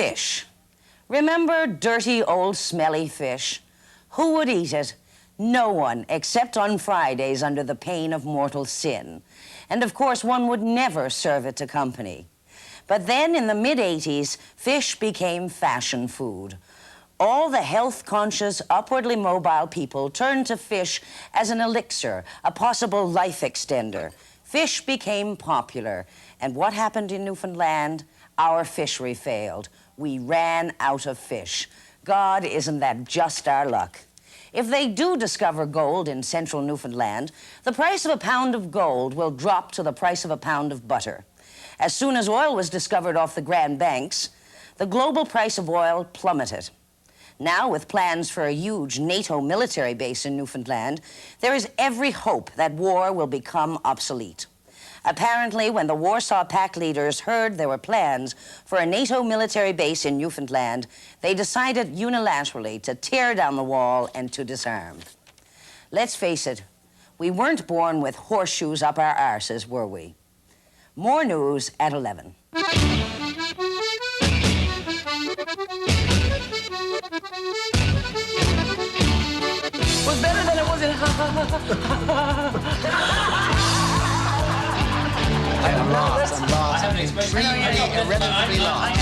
Fish. Remember dirty, old, smelly fish? Who would eat it? No one, except on Fridays under the pain of mortal sin. And of course, one would never serve it to company. But then in the mid-'80s, fish became fashion food. All the health-conscious, upwardly mobile people turned to fish as an elixir, a possible life extender. Fish became popular. And what happened in Newfoundland? Our fishery failed. We ran out of fish. God, isn't that just our luck? If they do discover gold in central Newfoundland, the price of a pound of gold will drop to the price of a pound of butter. As soon as oil was discovered off the Grand Banks, the global price of oil plummeted. Now, with plans for a huge NATO military base in Newfoundland, there is every hope that war will become obsolete. Apparently, when the Warsaw Pact leaders heard there were plans for a NATO military base in Newfoundland, they decided unilaterally to tear down the wall and to disarm. Let's face it, we weren't born with horseshoes up our arses, were we? More news at 11. Was better than it was in I'm lost. I have an expression. Irrevocably lost.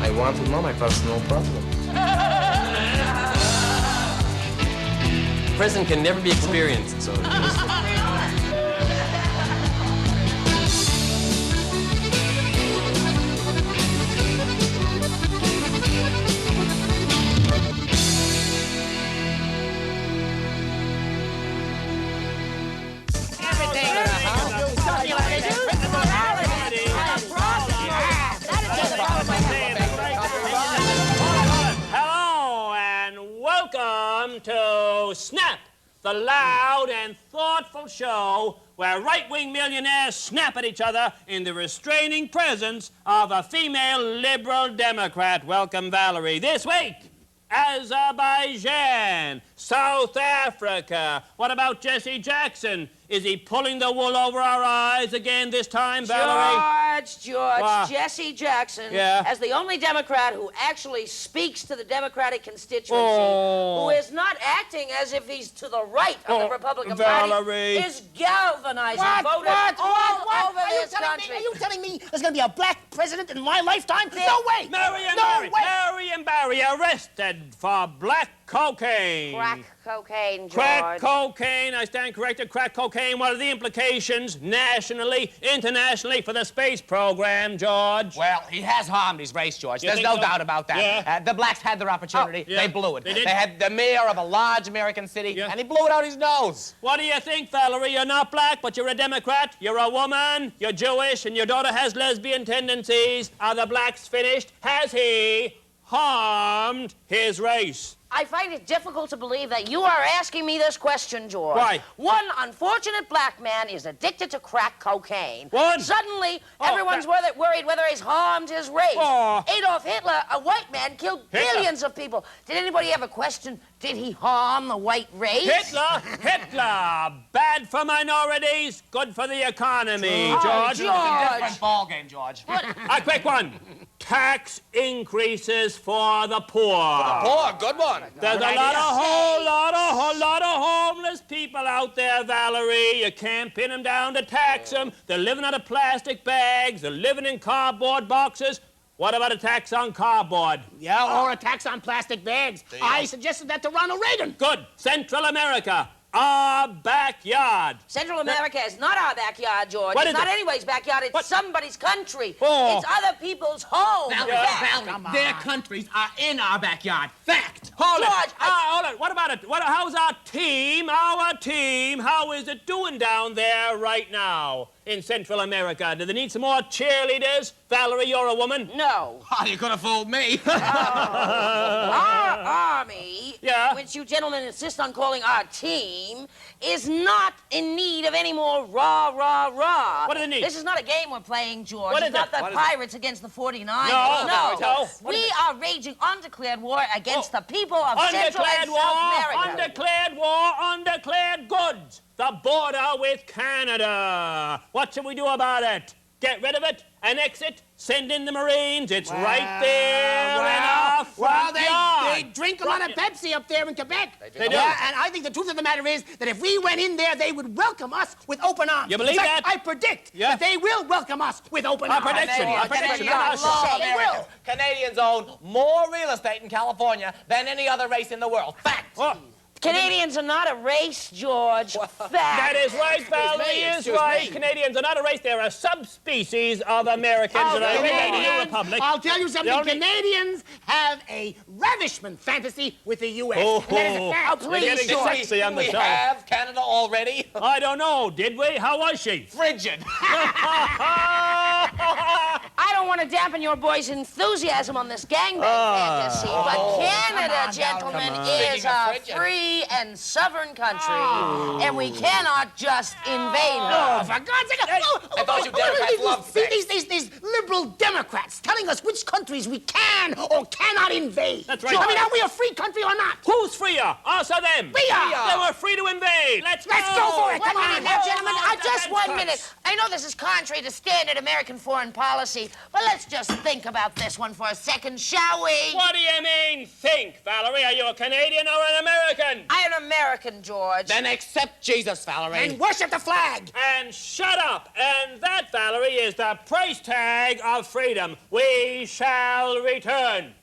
I want to know my personal problem. Prison can never be experienced, so just... Hello and welcome to Snap, the loud and thoughtful show where right-wing millionaires snap at each other in the restraining presence of a female liberal Democrat. Welcome, Valerie. This week, Azerbaijan, South Africa. What about Jesse Jackson? Is he pulling the wool over our eyes again this time, Valerie? George, Jesse Jackson, as the only Democrat who actually speaks to the Democratic constituency, who is not acting as if he's to the right of the Republican Party, is galvanizing voters all over this country. Are you telling me there's going to be a black president in my lifetime? No way! Marion Barry arrested for black cocaine. Crack cocaine, George. Crack cocaine. I stand corrected. Crack cocaine. What are the implications nationally, internationally for the space program, George? Well, he has harmed his race, George. There's no doubt about that. Yeah. The blacks had their opportunity. They blew it. They had the mayor of a large American city, and he blew it out his nose. What do you think, Valerie? You're not black, but you're a Democrat. You're a woman. You're Jewish, and your daughter has lesbian tendencies. Are the blacks finished? Has he harmed his race? I find it difficult to believe that you are asking me this question, George. Why? One unfortunate black man is addicted to crack cocaine. One? Suddenly, everyone's worried whether he's harmed his race. Oh. Adolf Hitler, a white man, killed billions of people. Did anybody ever question, did he harm the white race? Hitler, bad for minorities, good for the economy, George. It's a different ballgame, George. A quick one. Tax increases for the poor. Poor, good one. There's a whole lot of homeless people out there, Valerie. You can't pin them down to tax them. They're living out of plastic bags. They're living in cardboard boxes. What about a tax on cardboard? Yeah, or a tax on plastic bags. I suggested that to Ronald Reagan. Good. Central America, our backyard. Central America is not our backyard, George. What it's is not it? anybody's backyard. It's somebody's country. Oh. It's other people's home. Valerie, their countries are in our backyard. Fact. Hold George, it. Hold it. What about it? How's our team? How is it doing down there right now in Central America? Do they need some more cheerleaders? Valerie, you're a woman. No. Oh, you could have fooled me. Our army, Yeah? which you gentlemen insist on calling our team, is not in need of any more rah. What do they need? This is not a game we're playing, George. What it's is not it? the What is Pirates against the 49ers. No. We are raging undeclared war against the people of Central and South America. Undeclared war, undeclared goods. the border with Canada. What should we do about it? Get rid of it? Annex it? Send in the Marines? It's right there in our front yard. They drink a lot of Pepsi up there in Quebec. They do. And I think the truth of the matter is that if we went in there, they would welcome us with open arms. You believe in fact, that? I predict that they will welcome us with open arms. Our prediction. They will. Canadians own more real estate in California than any other race in the world. Fact. Canadians are not a race, George. Fact. That is right, Valerie is right. Canadians are not a race. They're a subspecies of Americans in a new republic. I'll tell you something. Canadians have a ravishment fantasy with the U.S. Oh, and that is a fact. we're getting sexy on the we show. have Canada already? I don't know. Did we? How was she? Frigid. I don't want to dampen your boys' enthusiasm on this gangbang fantasy, but Canada, gentlemen, is a free and sovereign country, and we cannot just invade her. Oh, for God's sake! I thought you Democrats loved sex. These liberal Democrats telling us which countries we can or cannot invade. That's right. I mean, are we a free country or not? Who's freer? Us or them? We are. Then we're free to invade. Let's go for it. Come Come on, on now, gentlemen, just 1 minute. I know this is contrary to standard American foreign policy, but let's just think about this one for a second, shall we? What do you mean, think, Valerie? Are you a Canadian or an American? I'm an American, George. Then accept Jesus, Valerie. And worship the flag. And shut up. And that, Valerie, is the price tag of freedom. We shall return.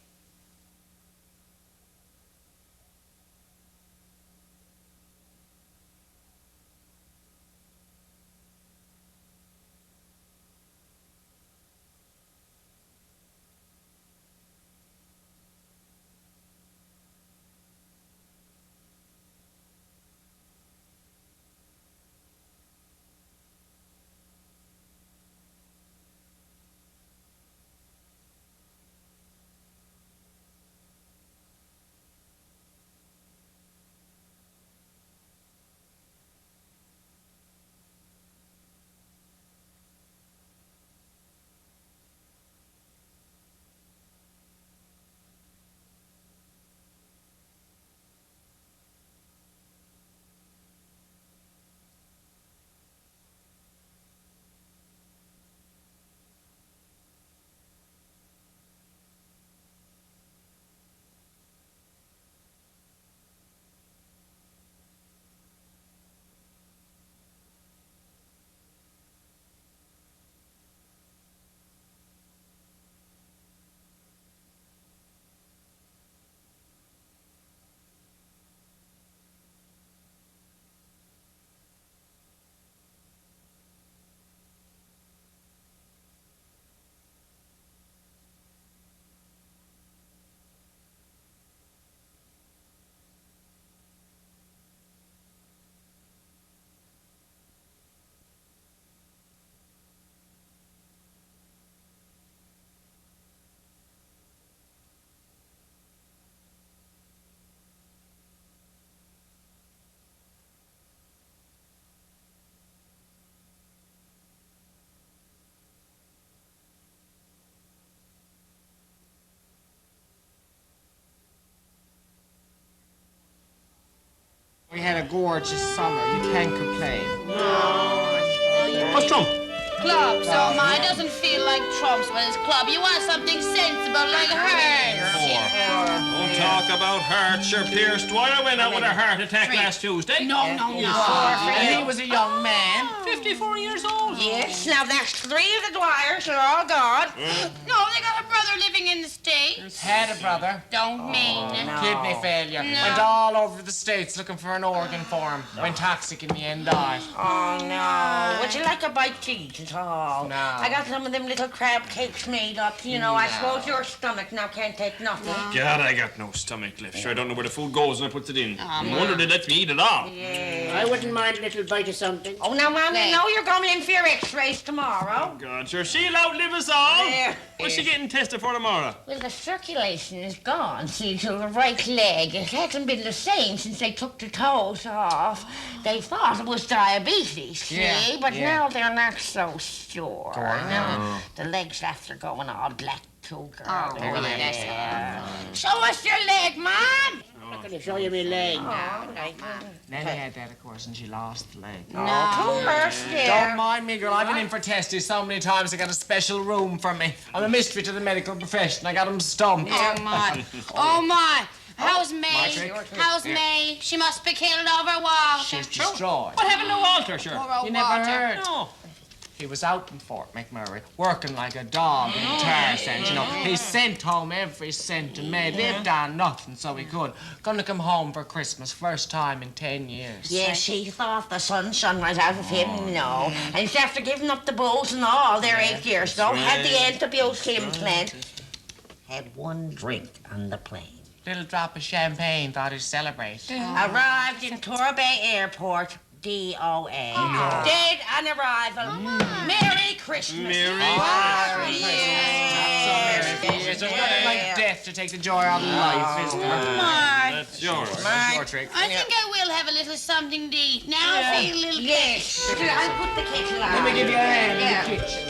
We had a gorgeous summer. You can't complain. What's Trump? Club, so mine doesn't feel like Trump's when it's club. You want something sensible like hers. Don't talk about hearts. Sir Pierce Dwyer went out with a heart attack last Tuesday. No. And he was a young man. 54 years old. Yes, now that's 3 of the Dwyers. They're all gone. No, they got a brother living in the States. Had a brother. Don't mean it. Kidney failure. No. Went all over the States looking for an organ for him. Went toxic in the end, died. Oh, no. Would you like a bite to eat at all? No. I got some of them little crab cakes made up. You know, I suppose your stomach now can't take nothing. God, I got no stomach left. Sure, I don't know where the food goes when I put it in. No wonder they let me eat it all. I wouldn't mind a little bite of something. Oh, now, Mom, you know you're going in for your x-rays tomorrow. God, sure, she'll outlive us all. There. What's she getting tested for tomorrow? Well, the circulation is gone, see, to the right leg. It hasn't been the same since they took the toes off. They thought it was diabetes, see? But now they're not so sure. Now the legs after going all black too, girl. Oh, So what's your leg, Mom? I'm going to show you my leg. Nellie had that, of course, and she lost the leg. No, course, dear. Don't mind me, girl. I've been in for testes so many times they got a special room for me. I'm a mystery to the medical profession. I got them stumped. Oh, my. Oh, my. How's May? Margaret. How's May? She must be killed over Walter. She's destroyed. What happened to Walter, sure? Poor old You never Walter. heard? No. He was out in Fort McMurray, working like a dog in tar sands, you know. He sent home every cent and May lived on nothing so he could. Gonna come home for Christmas, first time in 10 years. Yeah, she thought the sun shone right out of him, you know. And she's after giving up the bowls and all their 8 years, though. Had the antibiotic implant. Had one drink on the plane. Little drop of champagne, thought he'd celebrate. Arrived in Torbay Airport, DOA. Dead on arrival. Merry Christmas. Merry It's like death to take the joy out of life, isn't it? Mark, That's yours. That's your trick. I think I will have a little something to eat. Now I feel a little... Yes. I'll put the kettle on. Let me give you a hand in the kitchen.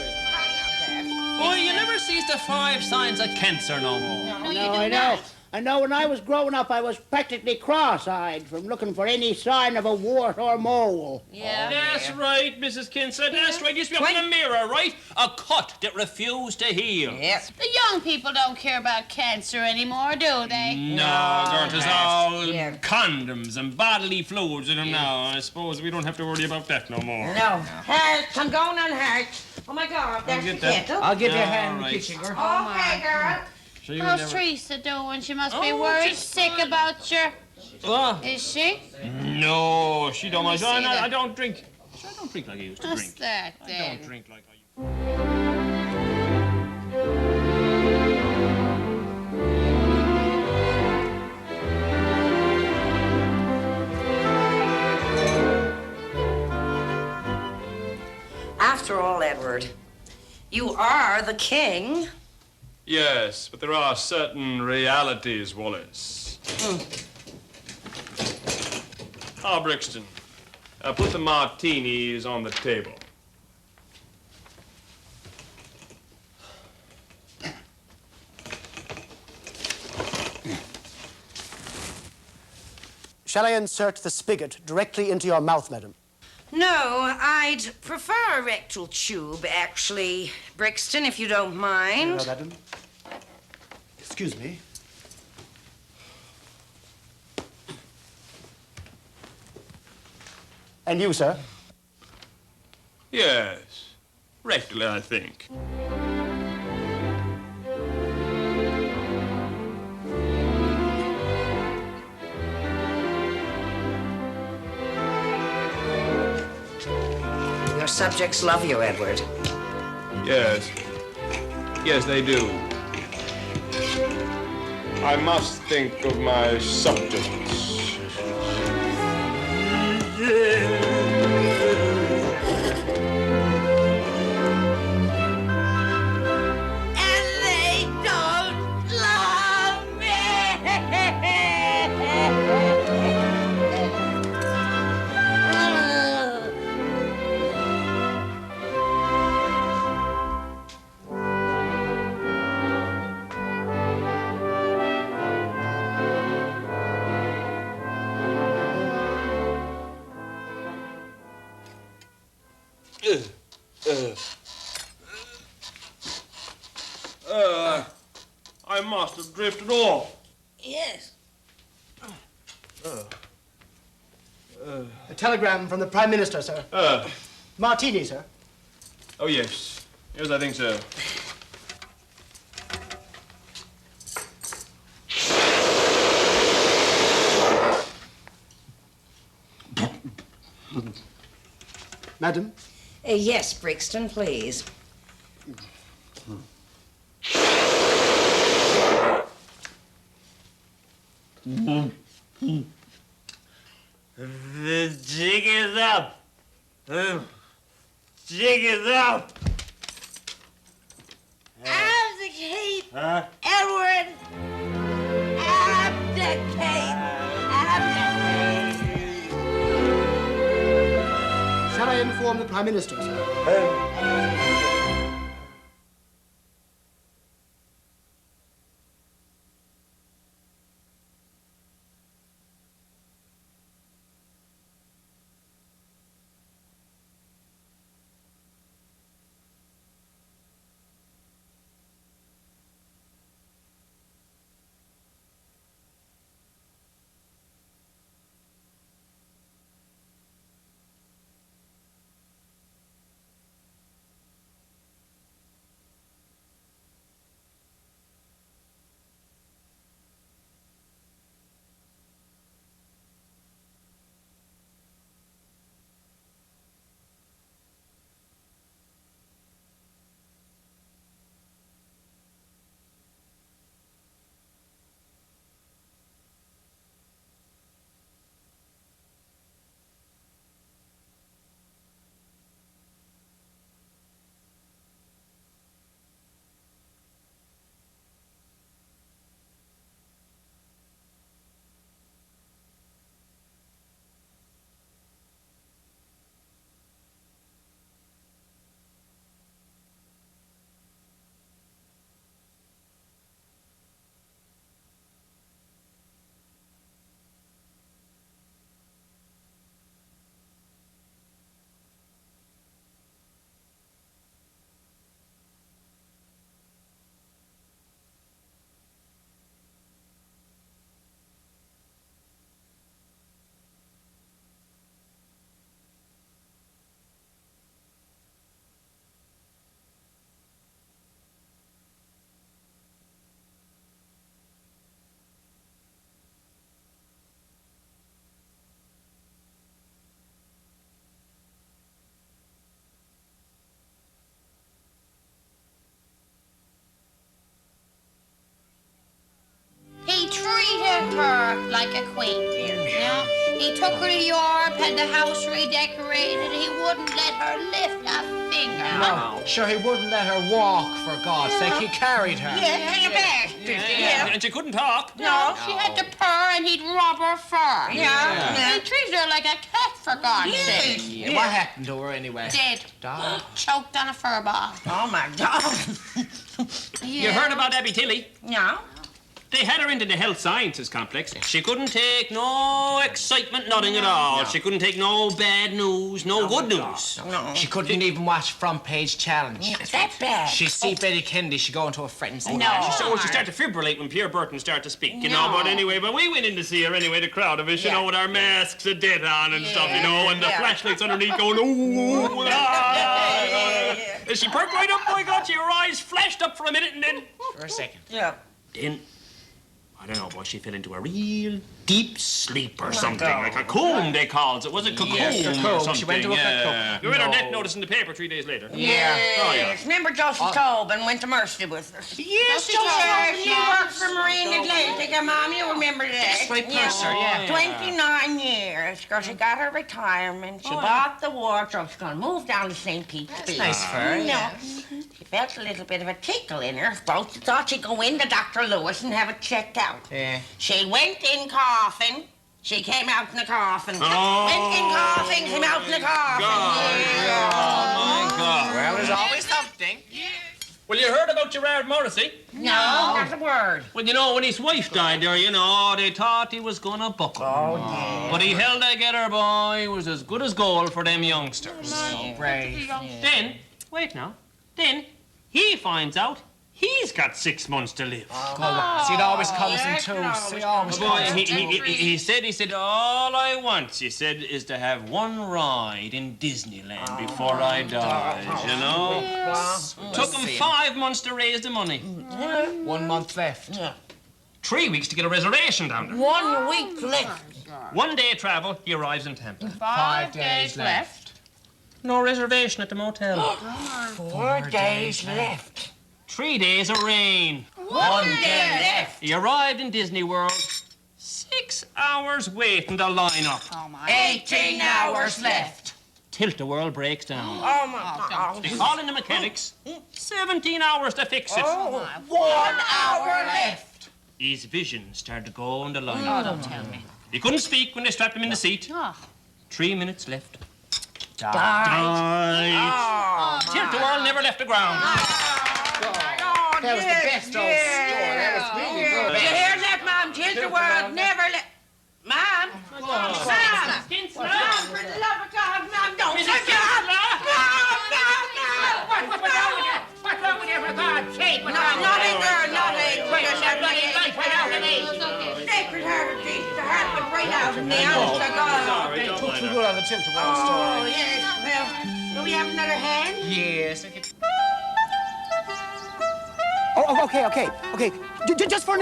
Boy, you never sees the 5 signs of cancer no more. No, you No, do I know. not. I know when I was growing up, I was practically cross-eyed from looking for any sign of a wart or mole. Yeah. That's right, Mrs. Kinson. That's right. Used to be up in the mirror, right? A cut that refused to heal. Yes. The young people don't care about cancer anymore, do they? No, girl, it's all Yeah. condoms and bodily fluids in them now. I suppose we don't have to worry about that no more. No. Heart, I'm going on heart. Oh, my God, there's the get that. kettle. I'll give you a Yeah, hand in all the right. kitchen, girl. Okay, girl. So you How's never... Teresa doing? She must be Oh, worried she's sick fine. about you. Oh, Is she? no, she don't mind. Let me see I that. don't drink. I don't drink like I used to What's drink. that, I then? don't drink like I used to. After all, Edward, you are the king. Yes, but there are certain realities, Wallace. Ah, Brixton, put the martinis on the table. Shall I insert the spigot directly into your mouth, madam? No, I'd prefer a rectal tube, actually, Brixton, if you don't mind. No, madam. Excuse me. And you, sir? Yes, rectally, I think. Your subjects love you, Edward. Yes. Yes, they do. I must think of my subjects. And they don't love me. I must have drifted off. Yes. A telegram from the Prime Minister, sir. Martini, sir. Oh, yes. Yes, I think so. Madam? Yes, Brixton, please. The jig is up. The jig is up. Abdicate, Edward. Abdicate. Abdicate. Shall I inform the Prime Minister, sir? her like a queen. Yeah. He took her to Europe, had the house redecorated. He wouldn't let her lift a finger. No, sure he wouldn't let her walk, for God's sake. He carried her. Yeah, you bet. Yeah. And she couldn't talk. No, she had to purr and he'd rub her fur. Yeah. He treated her like a cat, for God's sake. Yeah, what happened to her anyway? Dead. Died. Choked on a fur ball. Oh, my God. You heard about Abby Tilly? No. They had her into the health sciences complex. She couldn't take no excitement, nothing at all. She couldn't take no bad news, no good news. No. She couldn't even watch Front Page Challenge. Is that bad? She'd see Betty Kennedy, she'd go into a fret and say, No. She started to fibrillate when Pierre Burton started to speak, you know. But anyway, we went in to see her anyway, the crowd of us, you know, with our masks and dead on and stuff, you know, and the flashlights underneath going, ooh, And she perked right up, my God, her eyes flashed up for a minute and then... For a second. Yeah. Then, I don't know, boy, she fell into a real deep sleep or something. Like a cocoon, they calls it. Was it cocoon or something? She went to a cocoon. You read her death notice in the paper 3 days later. Yeah. Oh, yeah. Yes. Remember Joseph Tobin went to Mercy with her? Yes, She worked for Marine Atlantic, Mom, you remember that? Right, Purser, yeah. 29 years, because she got her retirement. She bought the wardrobe. She's going to move down to St. Pete's. That's nice for her, yeah. She felt a little bit of a tickle in her throat. She thought she'd go in to Dr. Lewis and have it checked out. Yeah. She went in coughing. She came out in a coffin. Oh. Went in coughing, came out in a coffin. Oh, my God. Well, there's always something. Well, you heard about Gerard Morrissey? No, not a word. Well, you know, when his wife died there, you know, they thought he was gonna buckle. Oh, yeah. But he held together, boy. He was as good as gold for them youngsters. So brave. Then, wait now, then he finds out he's got 6 months to live. See, it always comes in twos. It always Boy, comes in he said, all I want, he said, is to have one ride in Disneyland before I die, you know? Took him 5 months to raise the money. 1 month left. 3 weeks to get a reservation down there. 1 week left. 1 day travel, he arrives in Tampa. 5 days left. No reservation at the motel. 4 days left. 3 days of rain. 1 day left. He arrived in Disney World. 6 hours waiting to line up. Oh, my. 18 hours left. Tilt-a-whirl breaks down. Oh, my God. They call in the mechanics. 17 hours to fix it. Oh, 1 hour left. His vision started to go in the line. Oh, don't tell me. He couldn't speak when they strapped him in the seat. Oh. 3 minutes left. Died. Died. Tilt-a-whirl never left the ground. That was the best old story. That was really good. Did you hear that, Mom? Tilt-a-whirl never left. Mom? Mom! Mom, for the love of God, Mom, don't touch her! What's wrong with you? What's wrong with you, for God's sake? Nothing, girl, nothing. Life went out of me. Sacred Heart of Jesus, the heart went right out of me. Honest to God. Too good on the tilt-a-whirl Oh, story. yes. Well, do we have another hand? Yes. Oh, okay. Just for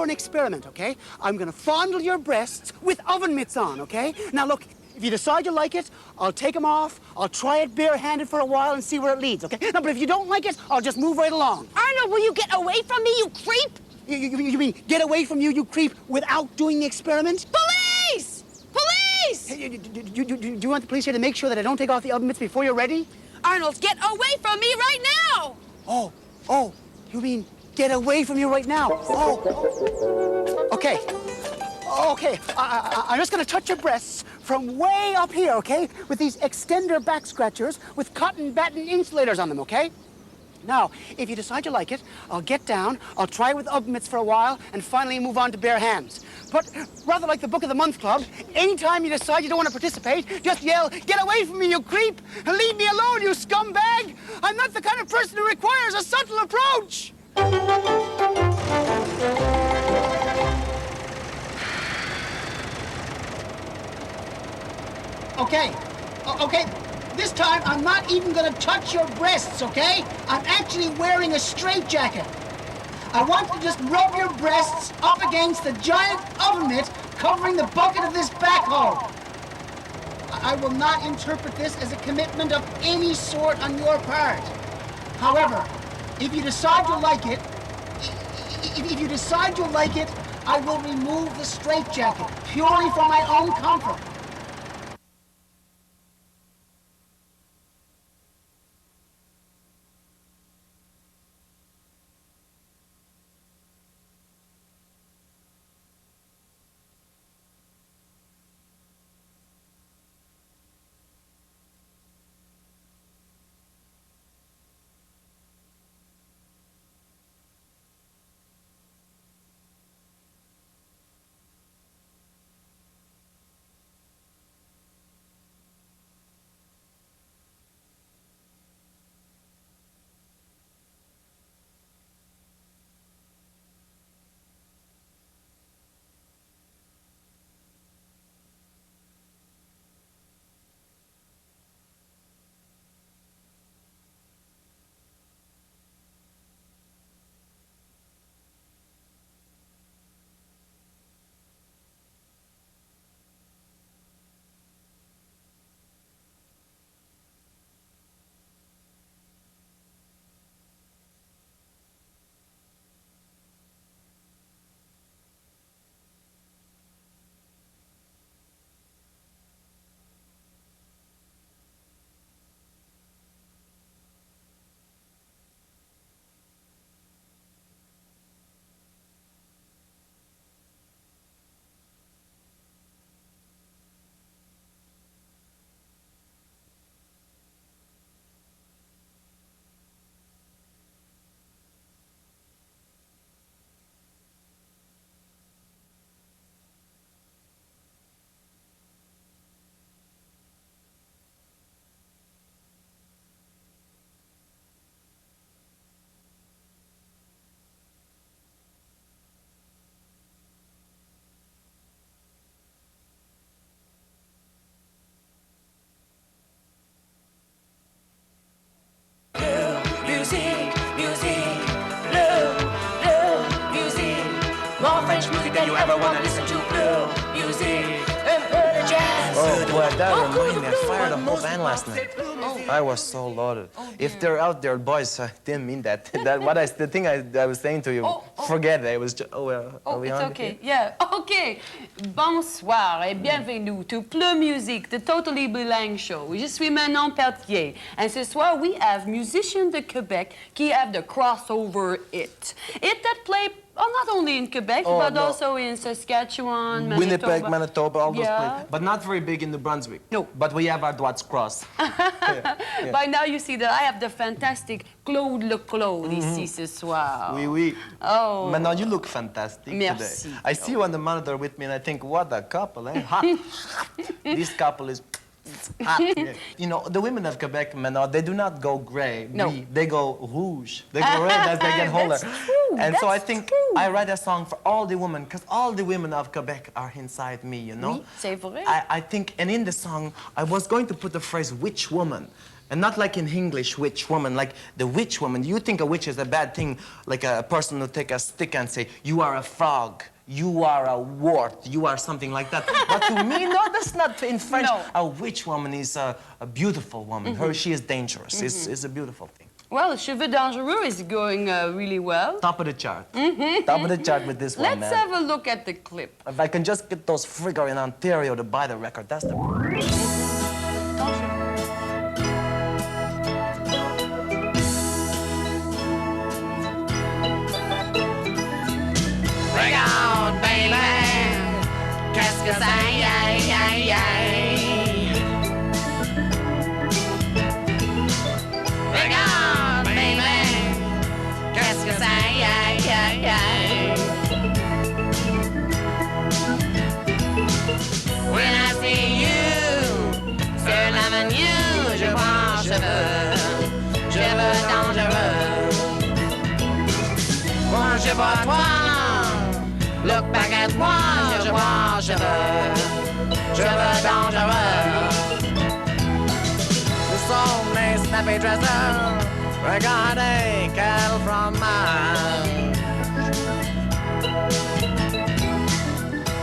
an experiment, okay? I'm gonna fondle your breasts with oven mitts on, okay? Now look, if you decide you like it, I'll take them off, I'll try it barehanded for a while and see where it leads, okay? No, but if you don't like it, I'll just move right along. Arnold, will you get away from me, you creep? You mean get away from you creep, without doing the experiment? Police! Police! Hey, do you want the police here to make sure that I don't take off the oven mitts before you're ready? Arnold, get away from me right now! Oh, you mean get away from you right now? Oh, okay. I'm just gonna touch your breasts from way up here, okay? With these extender back scratchers with cotton batten insulators on them, okay? Now, if you decide you like it, I'll get down, I'll try it with oven mitts for a while, and finally move on to bare hands. But rather like the Book of the Month Club, anytime you decide you don't want to participate, just yell, "Get away from me, you creep! And leave me alone, you scumbag! I'm not the kind of person who requires a subtle approach!" Okay. This time, I'm not even gonna touch your breasts, okay? I'm actually wearing a straitjacket. I want you to just rub your breasts up against the giant oven mitt covering the bucket of this backhoe. I will not interpret this as a commitment of any sort on your part. However, if you decide you like it, I will remove the straitjacket purely for my own comfort. Than you ever want to listen to blue music and early jazz. Oh, boy, that reminded me. I fired a whole band last night. I was so loaded. If they're out there, boys, I didn't mean that. The thing I was saying to you, forget it. It was just, are we on? It's okay. Yeah, okay. Bonsoir et bienvenue to Pleu Musique, the totally bilingue show. Je suis Manon Peltier. And ce soir, we have musicians de Quebec qui have the crossover hit. It that play not only in Quebec, but also in Saskatchewan, Manitoba. Winnipeg, Manitoba, all those yeah. places. But not very big in New Brunswick. No. But we have our doigts crossed. Yeah. By now you see that I have the fantastic Claude Leclaude ici ce soir. Oui, oui. Oh. Manon, you look fantastic Merci. today. I see you on the monitor with me and I think, what a couple, eh? Hot. This couple is hot. Yeah. You know, the women of Quebec, Manon, they do not go gray. No. They go rouge. They go red as they get older. That's true. And so I think true. I write a song for all the women, because all the women of Quebec are inside me, you know? Oui, c'est vrai. I think, and in the song, I was going to put the phrase witch woman. And not like in English, witch woman, like the witch woman. You think a witch is a bad thing, like a person who take a stick and say, you are a frog, you are a wart, you are something like that. But to me, no, that's not in French. No. A witch woman is a beautiful woman. She is dangerous. It's a beautiful thing. Well, Cheveux Dangereux is going really well. Top of the chart. Top of the chart with this one, Let's man. have a look at the clip. If I can just get those friggers in Ontario to buy the record, that's the... Regarde, baby, qu'est-ce que ça y est. Regarde, baby, qu'est-ce que ça y est. When I see you sur l'avenue, je vois cheveux dangereux. Quand je vois toi, look back at moi, je vois cheveux dangereux. Ce sont les snappy dressers, regardez quelle fromage.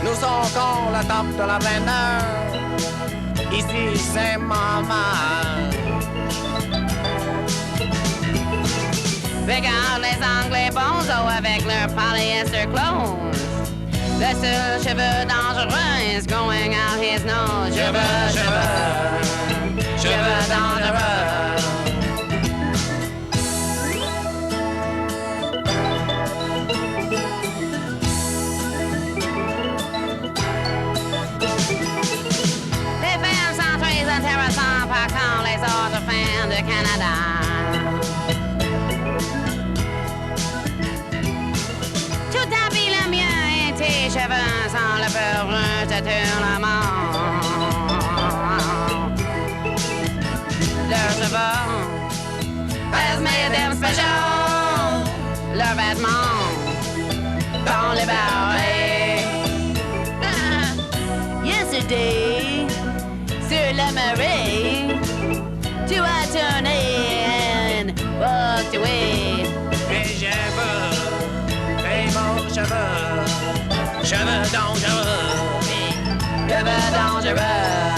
Nous sommes au le top de la blender, ici c'est maman. Regarde les Anglais bonzos avec leurs polyester clothes. Le seul cheveu dangereux is growing out his nose. Cheveux, cheveux, cheveux dangereux. Les femmes sont très intéressantes, par contre les autres femmes de Canada. Tout habille le mien et tes cheveux sont le peu rouge de tout le monde. Leurs cheveux has made them special. Leurs vêtements dans les barrés. Yesterday, sur la marée, tu as tourné and walked away. Mes cheveux, mes beaux cheveux, cheveux dangereux, Cheveux dangereux.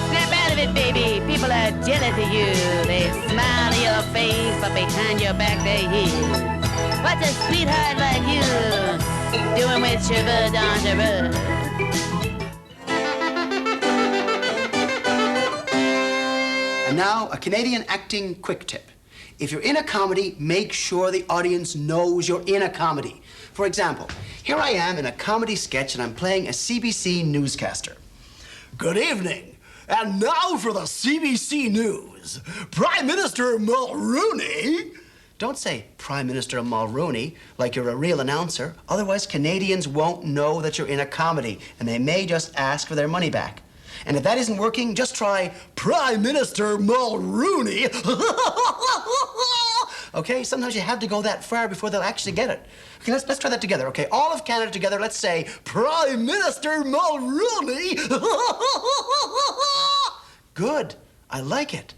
Snap out of it, baby. People are jealous of you. They smile in your face, but behind your back they hate. What's a sweetheart like you doing with cheveux dangereux? And now, a Canadian acting quick tip. If you're in a comedy, make sure the audience knows you're in a comedy. For example, here I am in a comedy sketch and I'm playing a CBC newscaster. Good evening. And now for the CBC News. Prime Minister Mulrooney. Don't say Prime Minister Mulrooney like you're a real announcer. Otherwise, Canadians won't know that you're in a comedy and they may just ask for their money back. And if that isn't working, just try Prime Minister Mulrooney. Okay, sometimes you have to go that far before they'll actually get it. Okay, let's try that together, okay? All of Canada together, let's say Prime Minister Mulrooney. Good, I like it.